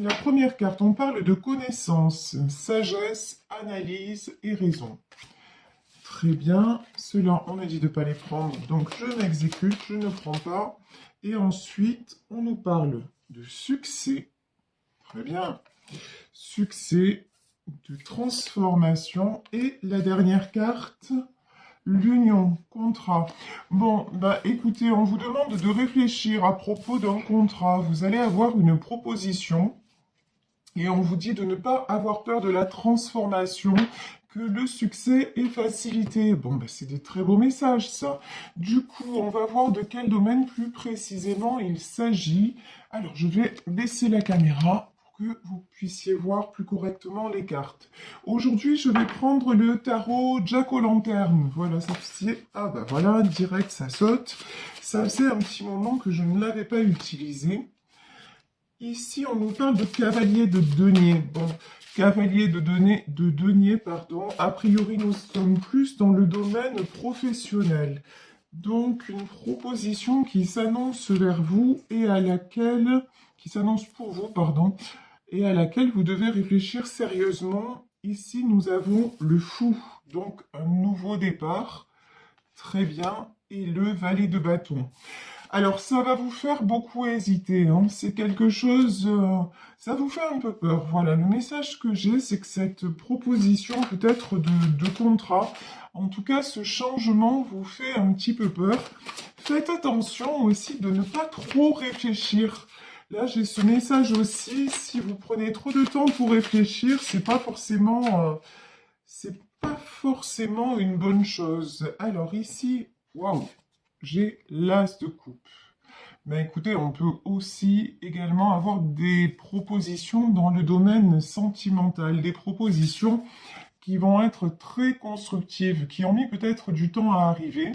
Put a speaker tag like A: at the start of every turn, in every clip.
A: La première carte, on parle de connaissance, sagesse, analyse et raison. Très bien, ceux-là, on a dit de ne pas les prendre, donc je m'exécute, je ne prends pas. Et ensuite, on nous parle de succès. Très bien. Succès, de transformation. Et la dernière carte, l'union, contrat. Bon, bah écoutez, on vous demande de réfléchir à propos d'un contrat. Vous allez avoir une proposition. Et on vous dit de ne pas avoir peur de la transformation, que le succès est facilité. Bon, ben, c'est des très beaux messages, ça. Du coup, on va voir de quel domaine plus précisément il s'agit. Alors, je vais baisser la caméra pour que vous puissiez voir plus correctement les cartes. Aujourd'hui, je vais prendre le tarot Jack-o'-lanterne. Voilà, ça c'est... Ah bah voilà, direct, ça saute. Ça faisait un petit moment que je ne l'avais pas utilisé. Ici, on nous parle de cavalier de denier. Bon, cavalier de denier, pardon. A priori, nous sommes plus dans le domaine professionnel. Donc, une proposition qui s'annonce vers vous et à laquelle, qui s'annonce pour vous, pardon, et à laquelle vous devez réfléchir sérieusement. Ici, nous avons le fou, donc un nouveau départ. Très bien. Et le valet de bâton. Alors, ça va vous faire beaucoup hésiter, hein. C'est quelque chose... ça vous fait un peu peur. Voilà, le message que j'ai, c'est que cette proposition peut-être de contrat, en tout cas, ce changement vous fait un petit peu peur. Faites attention aussi de ne pas trop réfléchir. Là, j'ai ce message aussi, si vous prenez trop de temps pour réfléchir, c'est pas forcément une bonne chose. Alors ici, waouh, j'ai l'as de coupe. Mais écoutez, on peut aussi également avoir des propositions dans le domaine sentimental, des propositions qui vont être très constructives, qui ont mis peut-être du temps à arriver.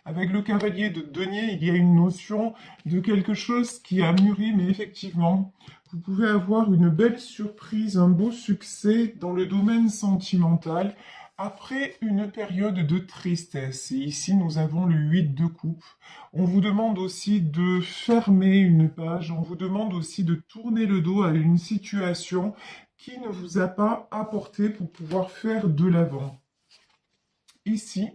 A: Avec le cavalier de denier, il y a une notion de quelque chose qui a mûri, mais effectivement, vous pouvez avoir une belle surprise, un beau succès dans le domaine sentimental après une période de tristesse. Et ici, nous avons le 8 de coupe. On vous demande aussi de fermer une page, on vous demande aussi de tourner le dos à une situation qui ne vous a pas apporté pour pouvoir faire de l'avant. Ici,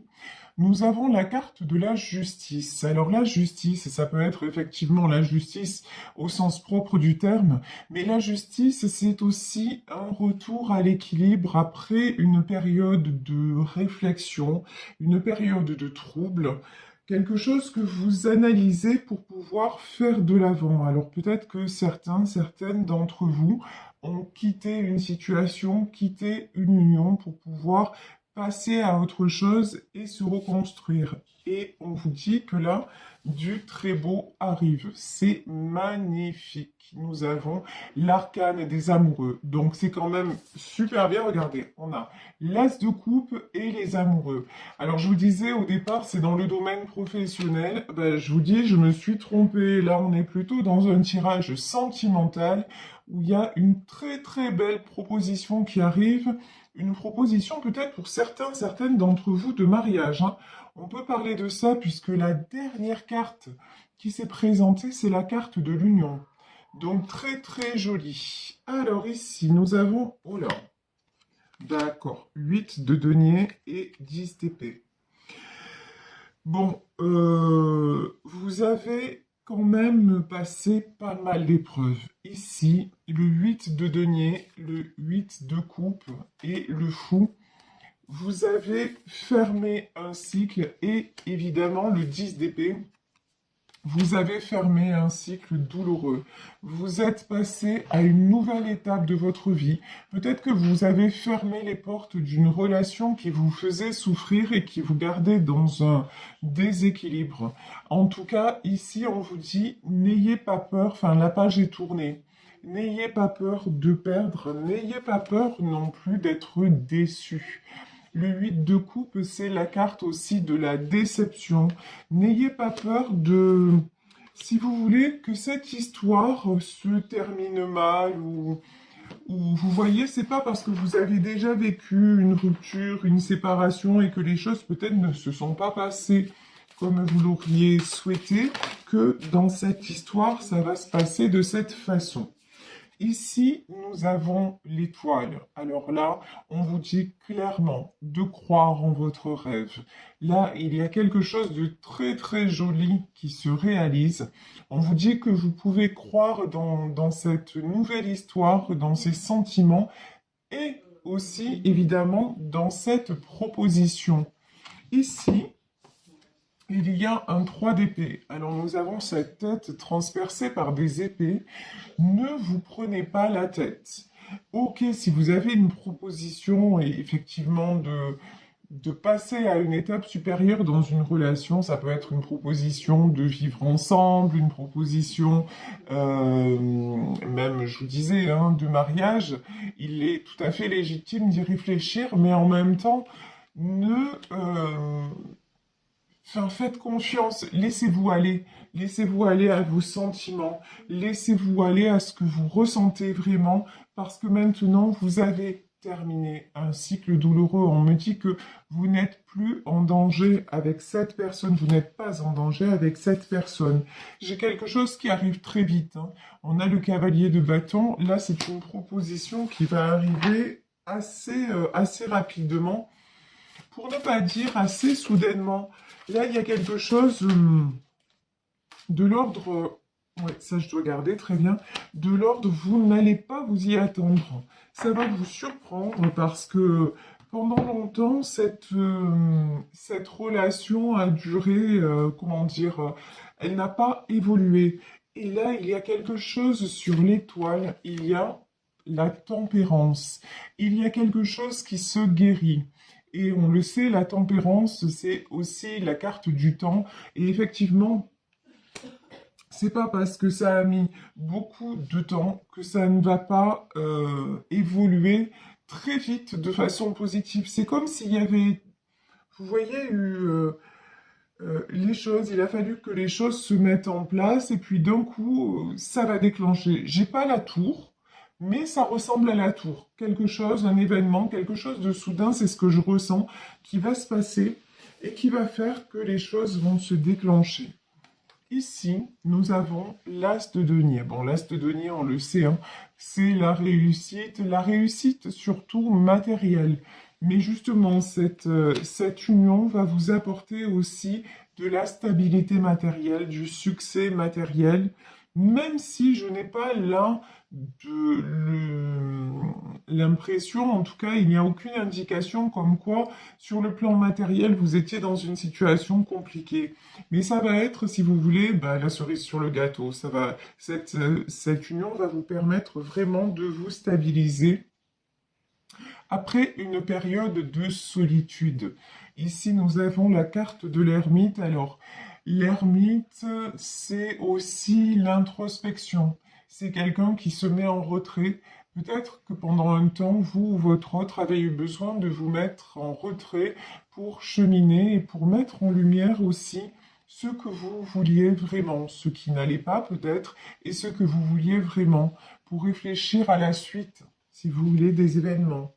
A: nous avons la carte de la justice. Alors la justice, ça peut être effectivement la justice au sens propre du terme, mais la justice, c'est aussi un retour à l'équilibre après une période de réflexion, une période de trouble, quelque chose que vous analysez pour pouvoir faire de l'avant. Alors peut-être que certaines d'entre vous ont quitté une situation, quitté une union pour pouvoir passer à autre chose et se reconstruire. Et on vous dit que là, du très beau arrive. C'est magnifique. Nous avons l'arcane des amoureux. Donc c'est quand même super bien. Regardez, on a l'as de coupe et les amoureux. Alors je vous disais au départ, c'est dans le domaine professionnel. Ben, je vous dis, je me suis trompée. Là, on est plutôt dans un tirage sentimental où il y a une très très belle proposition qui arrive. Une proposition peut-être pour certaines d'entre vous de mariage, hein. On peut parler de ça puisque la dernière carte qui s'est présentée, c'est la carte de l'union. Donc très très jolie. Alors ici, nous avons... Oh là, d'accord, 8 de denier et 10 d'épée. Bon, vous avez quand même passé pas mal d'épreuves. Ici, le 8 de denier, le 8 de coupe et le fou. Vous avez fermé un cycle et évidemment le 10 d'épée. Vous avez fermé un cycle douloureux. Vous êtes passé à une nouvelle étape de votre vie. Peut-être que vous avez fermé les portes d'une relation qui vous faisait souffrir et qui vous gardait dans un déséquilibre. En tout cas, ici, on vous dit, n'ayez pas peur, enfin, la page est tournée. N'ayez pas peur de perdre, n'ayez pas peur non plus d'être déçu. Le 8 de coupe, c'est la carte aussi de la déception. N'ayez pas peur de, si vous voulez, que cette histoire se termine mal ou vous voyez, c'est pas parce que vous avez déjà vécu une rupture, une séparation et que les choses peut-être ne se sont pas passées comme vous l'auriez souhaité que dans cette histoire, ça va se passer de cette façon. Ici, nous avons l'étoile. Alors là, on vous dit clairement de croire en votre rêve. Là, il y a quelque chose de très très joli qui se réalise. On vous dit que vous pouvez croire dans cette nouvelle histoire, dans ces sentiments et aussi évidemment dans cette proposition. Ici, il y a un 3 d'épée. Alors nous avons cette tête transpercée par des épées. Ne vous prenez pas la tête. Ok, si vous avez une proposition et effectivement de passer à une étape supérieure dans une relation, ça peut être une proposition de vivre ensemble, une proposition, même je vous disais, hein, de mariage, il est tout à fait légitime d'y réfléchir, mais en même temps, ne, enfin, faites confiance, laissez-vous aller à vos sentiments, laissez-vous aller à ce que vous ressentez vraiment, parce que maintenant vous avez terminé un cycle douloureux. On me dit que vous n'êtes plus en danger avec cette personne, vous n'êtes pas en danger avec cette personne. J'ai quelque chose qui arrive très vite, hein. On a le cavalier de bâton, là c'est une proposition qui va arriver assez rapidement, pour ne pas dire assez soudainement. Là, il y a quelque chose de l'ordre, ouais, ça je dois garder très bien, de l'ordre, vous n'allez pas vous y attendre. Ça va vous surprendre parce que pendant longtemps, cette relation a duré, comment dire, elle n'a pas évolué. Et là, il y a quelque chose sur l'étoile, il y a la tempérance. Il y a quelque chose qui se guérit. Et on le sait, la tempérance, c'est aussi la carte du temps. Et effectivement, c'est pas parce que ça a mis beaucoup de temps que ça ne va pas évoluer très vite de façon positive. C'est comme s'il y avait, vous voyez, les choses, il a fallu que les choses se mettent en place et puis d'un coup, ça va déclencher. J'ai pas la tour, mais ça ressemble à la tour. Quelque chose, un événement, quelque chose de soudain, c'est ce que je ressens, qui va se passer et qui va faire que les choses vont se déclencher. Ici, nous avons l'as de denier. Bon, l'as de denier, on le sait, hein, c'est la réussite surtout matérielle. Mais justement, cette union va vous apporter aussi de la stabilité matérielle, du succès matériel, même si je n'ai pas là l'impression, en tout cas, il n'y a aucune indication comme quoi, sur le plan matériel, vous étiez dans une situation compliquée. Mais ça va être, si vous voulez, bah, la cerise sur le gâteau. Cette union va vous permettre vraiment de vous stabiliser après une période de solitude. Ici, nous avons la carte de l'ermite. Alors, l'ermite, c'est aussi l'introspection. C'est quelqu'un qui se met en retrait. Peut-être que pendant un temps, vous ou votre autre avez eu besoin de vous mettre en retrait pour cheminer et pour mettre en lumière aussi ce que vous vouliez vraiment, ce qui n'allait pas peut-être, et ce que vous vouliez vraiment, pour réfléchir à la suite, si vous voulez, des événements.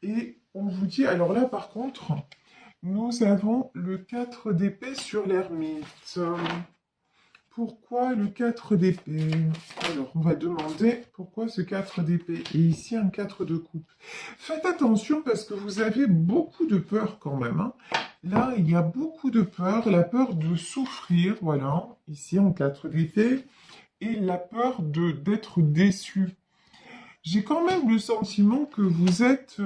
A: Et on vous dit, alors là par contre, nous avons le 4 d'épée sur l'ermite. Pourquoi le 4 d'épée? Alors, on va demander pourquoi ce 4 d'épée. Et ici, un 4 de coupe. Faites attention parce que vous avez beaucoup de peur quand même, hein. Là, il y a beaucoup de peur. La peur de souffrir, voilà. Ici, en 4 d'épée. Et la peur d'être déçu. J'ai quand même le sentiment que vous êtes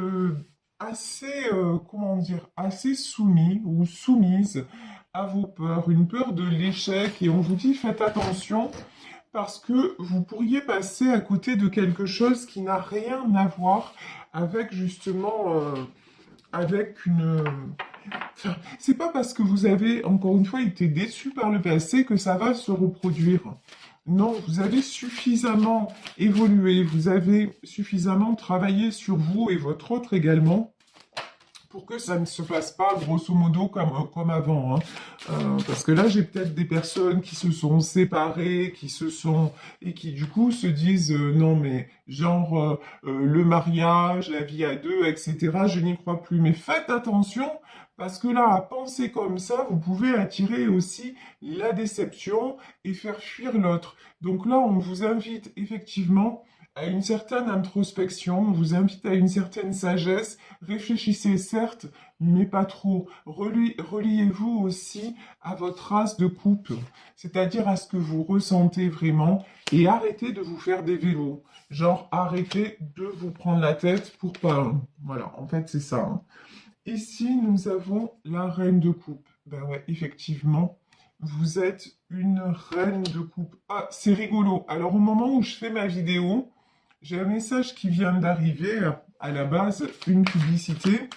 A: comment dire, assez soumis ou soumise à vos peurs, une peur de l'échec, et on vous dit faites attention parce que vous pourriez passer à côté de quelque chose qui n'a rien à voir avec justement, avec une... Enfin, c'est pas parce que vous avez, encore une fois, été déçu par le passé que ça va se reproduire. Non, vous avez suffisamment évolué, vous avez suffisamment travaillé sur vous et votre autre également pour que ça ne se fasse pas grosso modo comme avant, hein. Parce que là, j'ai peut-être des personnes qui se sont séparées, et qui du coup se disent non mais genre le mariage, la vie à deux, etc. Je n'y crois plus. Mais faites attention parce que là, à penser comme ça, vous pouvez attirer aussi la déception et faire fuir l'autre. Donc là, on vous invite effectivement à une certaine introspection, on vous invite à une certaine sagesse. Réfléchissez certes, mais pas trop. Reliez-vous aussi à votre race de couple, c'est-à-dire à ce que vous ressentez vraiment, et arrêtez de vous faire des vélos. Genre, arrêtez de vous prendre la tête pour pas. Voilà, en fait, c'est ça. Hein. Ici, nous avons la reine de coupe. Ben ouais, effectivement, vous êtes une reine de coupe. Ah, c'est rigolo. Alors, au moment où je fais ma vidéo, j'ai un message qui vient d'arriver, à la base, une publicité.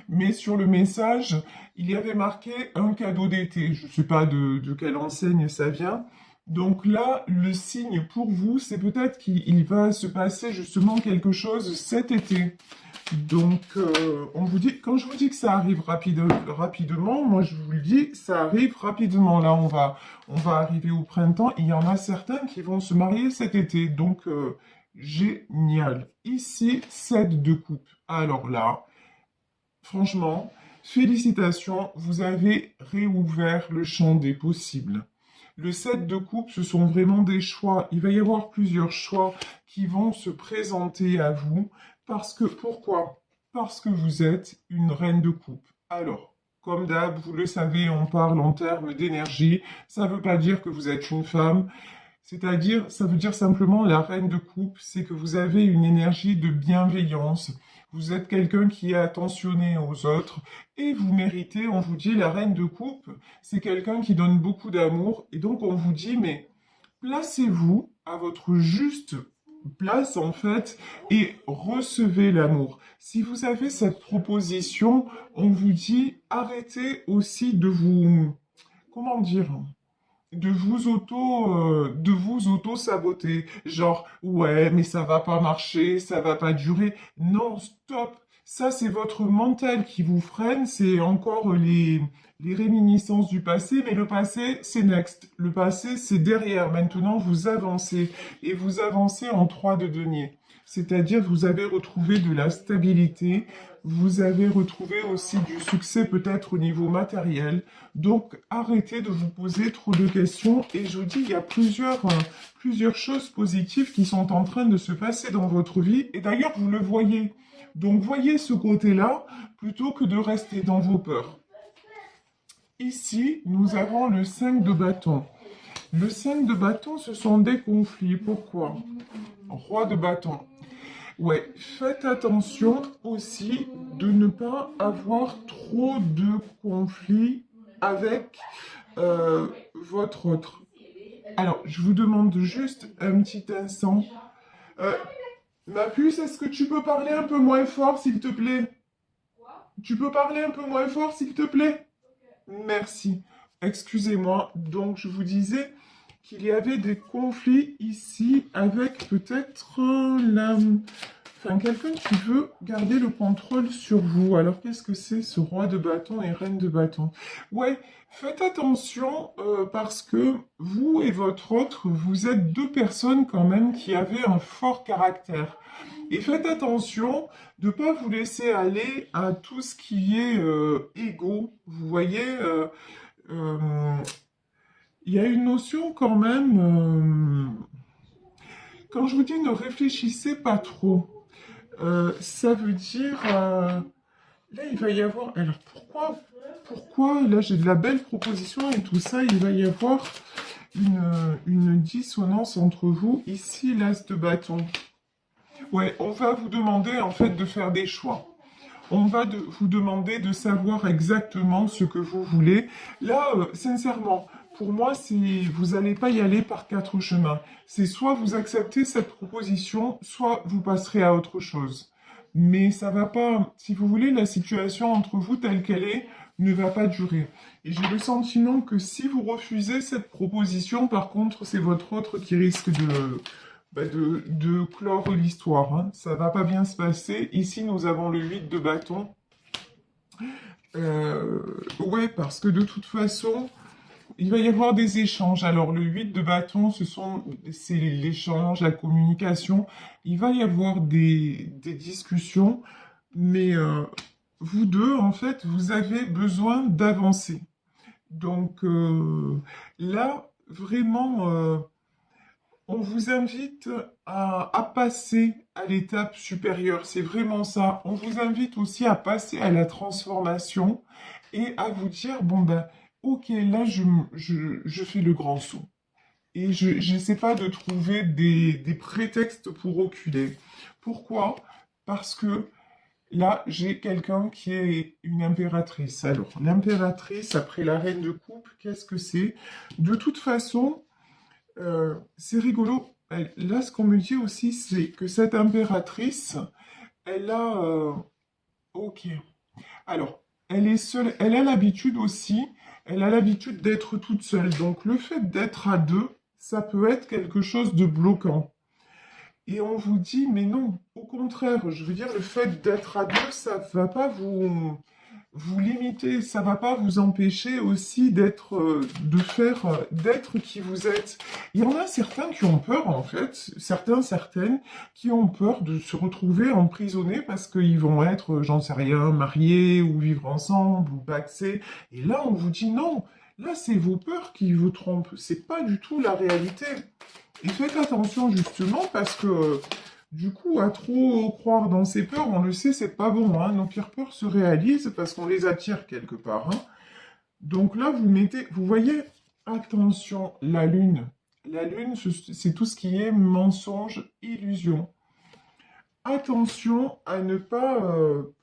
A: Mais sur le message, il y avait marqué un cadeau d'été. Je ne sais pas de quelle enseigne ça vient. Donc là, le signe pour vous, c'est peut-être qu'il va se passer justement quelque chose cet été. Donc, on vous dit, quand je vous dis que ça arrive rapidement, moi je vous le dis, ça arrive rapidement. Là, on va arriver au printemps. Il y en a certains qui vont se marier cet été. Donc, génial. Ici, 7 de coupe. Alors là, franchement, félicitations, vous avez réouvert le champ des possibles. Le 7 de coupe, ce sont vraiment des choix. Il va y avoir plusieurs choix qui vont se présenter à vous. Parce que, pourquoi? Parce que vous êtes une reine de coupe. Alors, comme d'hab, vous le savez, on parle en termes d'énergie. Ça ne veut pas dire que vous êtes une femme. C'est-à-dire, ça veut dire simplement la reine de coupe, c'est que vous avez une énergie de bienveillance. Vous êtes quelqu'un qui est attentionné aux autres et vous méritez, on vous dit, la reine de coupe, c'est quelqu'un qui donne beaucoup d'amour. Et donc, on vous dit, mais placez-vous à votre juste place, en fait, et recevez l'amour. Si vous avez cette proposition, on vous dit, arrêtez aussi de vous, comment dire, de vous auto-saboter. Genre, ouais, mais ça va pas marcher, ça va pas durer. Non, stop. Ça, c'est votre mental qui vous freine. C'est encore les réminiscences du passé. Mais le passé, c'est next. Le passé, c'est derrière. Maintenant, vous avancez. Et vous avancez en 3 de denier. C'est-à-dire, vous avez retrouvé de la stabilité. Vous avez retrouvé aussi du succès peut-être au niveau matériel. Donc, arrêtez de vous poser trop de questions. Et je vous dis, il y a plusieurs choses positives qui sont en train de se passer dans votre vie. Et d'ailleurs, vous le voyez. Donc, voyez ce côté-là plutôt que de rester dans vos peurs. Ici, nous avons le 5 de bâton. Le 5 de bâton, ce sont des conflits. Pourquoi? Roi de bâton. Ouais, faites attention aussi de ne pas avoir trop de conflits avec votre autre. Alors, je vous demande juste un petit instant. Euh, Ma puce, est-ce que tu peux parler un peu moins fort, s'il te plaît? Tu peux parler un peu moins fort, s'il te plaît? Merci. Excusez-moi. Donc, je vous disais qu'il y avait des conflits ici avec peut-être enfin, quelqu'un qui veut garder le contrôle sur vous. Alors, qu'est-ce que c'est ce roi de bâton et reine de bâton? Ouais, faites attention parce que vous et votre autre, vous êtes deux personnes quand même qui avaient un fort caractère. Et faites attention de ne pas vous laisser aller à tout ce qui est égo. Vous voyez, euh, il y a une notion quand même, quand je vous dis ne réfléchissez pas trop, ça veut dire, là il va y avoir, alors pourquoi, là j'ai de la belle proposition et tout ça, il va y avoir une dissonance entre vous, ici l'as de bâton. Ouais, on va vous demander en fait de faire des choix. On va vous demander de savoir exactement ce que vous voulez. Là, sincèrement, pour moi, vous n'allez pas y aller par 4 chemins. C'est soit vous acceptez cette proposition, soit vous passerez à autre chose. Mais ça va pas, si vous voulez, la situation entre vous telle qu'elle est ne va pas durer. Et j'ai le sentiment que si vous refusez cette proposition, par contre, c'est votre autre qui risque de clore l'histoire. Hein. Ça va pas bien se passer. Ici, nous avons le 8 de bâton. Ouais, parce que de toute façon, il va y avoir des échanges. Alors, le 8 de bâton, c'est l'échange, la communication. Il va y avoir des discussions, mais vous deux, en fait, vous avez besoin d'avancer. Donc, là, vraiment... On vous invite à passer à l'étape supérieure, c'est vraiment ça. On vous invite aussi à passer à la transformation et à vous dire, bon ben, ok, là je fais le grand saut. Et je n'essaie pas de trouver des prétextes pour reculer. Pourquoi? Parce que là, j'ai quelqu'un qui est une impératrice. Alors, l'impératrice, après la reine de coupe, qu'est-ce que c'est? De toute façon, c'est rigolo. Là, ce qu'on me dit aussi, c'est que cette impératrice, elle a... ok. Alors, elle est seule. Elle a l'habitude aussi. Elle a l'habitude d'être toute seule. Donc, le fait d'être à deux, ça peut être quelque chose de bloquant. Et on vous dit, mais non, au contraire, je veux dire, le fait d'être à deux, ça va pas vous limiter, ça va pas vous empêcher aussi d'être, d'être qui vous êtes. Il y en a certains qui ont peur, en fait, certaines, qui ont peur de se retrouver emprisonnés parce qu'ils vont être, j'en sais rien, mariés ou vivre ensemble ou pacsés. Et là, on vous dit non. Là, c'est vos peurs qui vous trompent. C'est pas du tout la réalité. Et faites attention justement parce que du coup, à trop croire dans ses peurs, on le sait, c'est pas bon. Hein. Nos pires peurs se réalisent parce qu'on les attire quelque part. Hein. Donc là, vous mettez, vous voyez, attention, la lune. La lune, c'est tout ce qui est mensonge, illusion. Attention à ne pas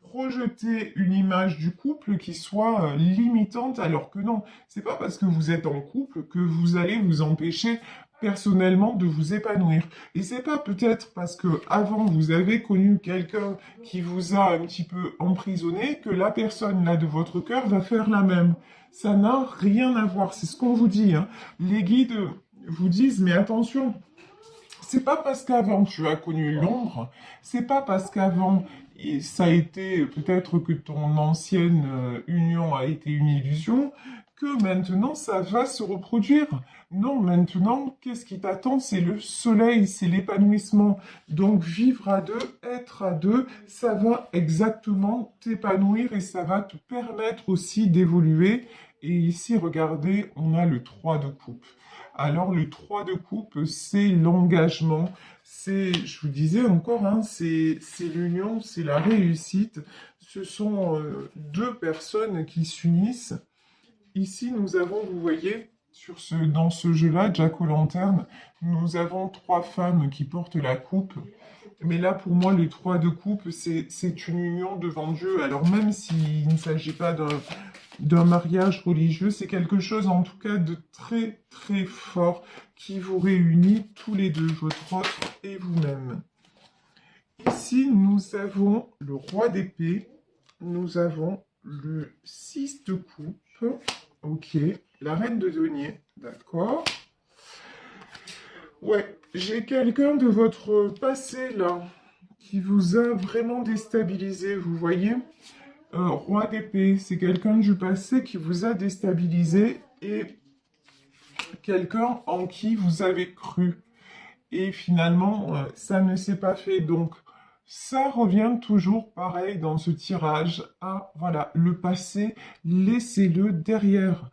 A: projeter une image du couple qui soit limitante, alors que non, c'est pas parce que vous êtes en couple que vous allez vous empêcher personnellement de vous épanouir. Et c'est pas peut-être parce que avant vous avez connu quelqu'un qui vous a un petit peu emprisonné que la personne là de votre cœur va faire la même. Ça n'a rien à voir, c'est ce qu'on vous dit. Hein. Les guides vous disent, mais attention, c'est pas parce qu'avant tu as connu l'ombre, c'est pas parce qu'avant ça a été peut-être que ton ancienne union a été une illusion que maintenant ça va se reproduire. Non, maintenant, qu'est-ce qui t'attend? C'est le soleil, c'est l'épanouissement. Donc vivre à deux, être à deux, ça va exactement t'épanouir et ça va te permettre aussi d'évoluer. Et ici, regardez, on a le 3 de coupe. Alors, le 3 de coupe, c'est l'engagement. C'est, je vous disais encore, hein, c'est l'union, c'est la réussite. Ce sont deux personnes qui s'unissent. Ici, nous avons, vous voyez, dans ce jeu-là, Jack O'Lantern, nous avons trois femmes qui portent la coupe. Mais là, pour moi, les trois de coupe, c'est une union devant Dieu. Alors, même s'il ne s'agit pas d'un mariage religieux, c'est quelque chose, en tout cas, de très, très fort qui vous réunit tous les deux, votre autre et vous-même. Ici, nous avons le roi d'épée, nous avons le 6 de coupe, ok, la reine de denier, d'accord. Ouais, j'ai quelqu'un de votre passé, là, qui vous a vraiment déstabilisé, vous voyez. Roi d'épée, c'est quelqu'un du passé qui vous a déstabilisé et quelqu'un en qui vous avez cru. Et finalement, ça ne s'est pas fait. Donc, ça revient toujours pareil dans ce tirage à, voilà, le passé, laissez-le derrière.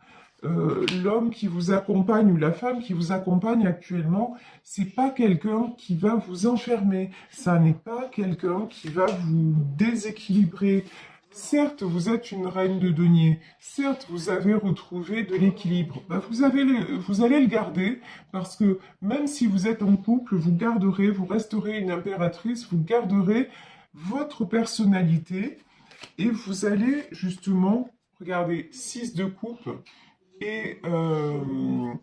A: L'homme qui vous accompagne ou la femme qui vous accompagne actuellement, c'est pas quelqu'un qui va vous enfermer. Ça n'est pas quelqu'un qui va vous déséquilibrer. Certes, vous êtes une reine de denier. Certes, vous avez retrouvé de l'équilibre. Ben, vous allez le garder parce que même si vous êtes en couple, vous resterez une impératrice, vous garderez votre personnalité et vous allez justement, regardez, 6 de coupe et, euh,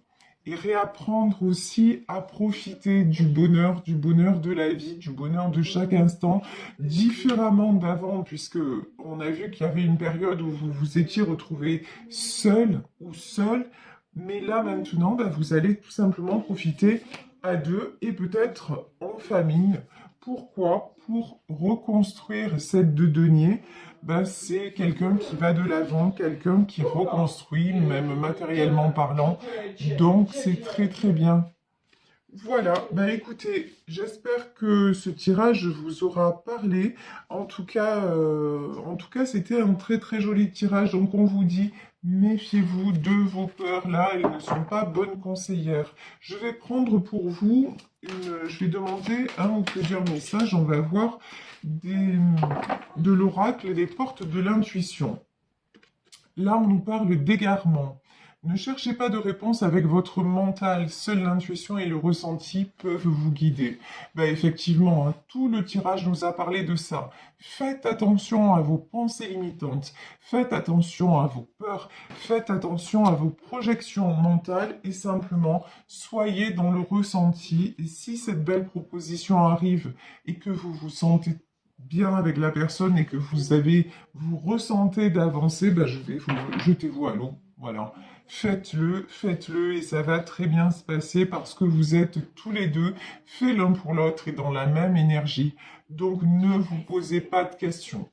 A: et réapprendre aussi à profiter du bonheur de la vie, du bonheur de chaque instant, différemment d'avant, puisque on a vu qu'il y avait une période où vous vous étiez retrouvé seul ou seul, mais là maintenant, bah, vous allez tout simplement profiter à deux et peut-être en famille. Pourquoi? Pour reconstruire cette de denier, ben, c'est quelqu'un qui va de l'avant, quelqu'un qui reconstruit, même matériellement parlant. Donc, c'est très très bien. Voilà, ben écoutez, j'espère que ce tirage vous aura parlé. En tout cas, c'était un très très joli tirage. Donc, on vous dit Méfiez-vous de vos peurs, là, elles ne sont pas bonnes conseillères. Je vais prendre pour vous, je vais demander un ou plusieurs messages, on va voir de l'oracle des portes de l'intuition. Là, on nous parle d'égarement. Ne cherchez pas de réponse avec votre mental, seule l'intuition et le ressenti peuvent vous guider. Ben effectivement, hein, tout le tirage nous a parlé de ça. Faites attention à vos pensées limitantes, faites attention à vos peurs, faites attention à vos projections mentales et simplement soyez dans le ressenti. Et si cette belle proposition arrive et que vous vous sentez bien avec la personne et que vous ressentez d'avancer, ben je vais vous jetez-vous à l'eau. Voilà. Faites-le et ça va très bien se passer parce que vous êtes tous les deux faits l'un pour l'autre et dans la même énergie. Donc ne vous posez pas de questions.